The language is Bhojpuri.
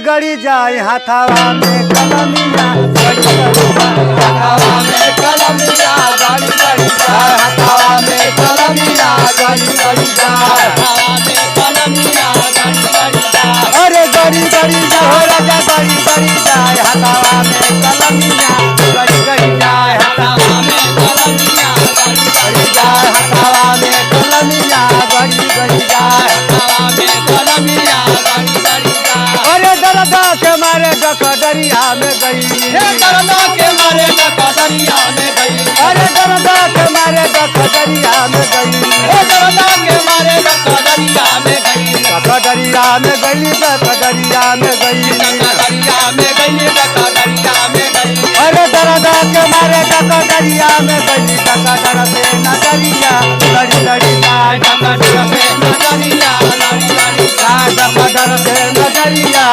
गड़ी जाए हाथावा में कलमिया गड़ी गड़ी जाए हाथावा में कलमिया गड़ी गड़ी जाए हाथावा में कलमिया गड़ी गड़ी जाए हाथावा में कलमिया गड़ी गड़ी जाए अरे गड़ी गड़ी जाओ राजा गड़ी गड़ी जाए हाथावा में कलमिया गड़ी गड़ी जाए हाथावा में कलमिया गड़ी गड़ी जाए हाथावा में कलमिया गड़ी गड़ी जाए हाथावा में कलमिया गड़ी गड़ी जाए अरे दरदा के मारे डकदरिया में गई हे दरदा के मारे डकदरिया में गई अरे दरदा के मारे डकदरिया में गई हे दरदा के मारे डकदरिया में गई डकदरिया में गई डकदरिया में गई डकदरिया में गई डकदरिया में गई अरे दरदा के मारे डकदरिया में गई डकदर से नजरिया लड़ी लड़ी जाए डकदर से नजरिया लड़ी लड़ी डकदर से नजरिया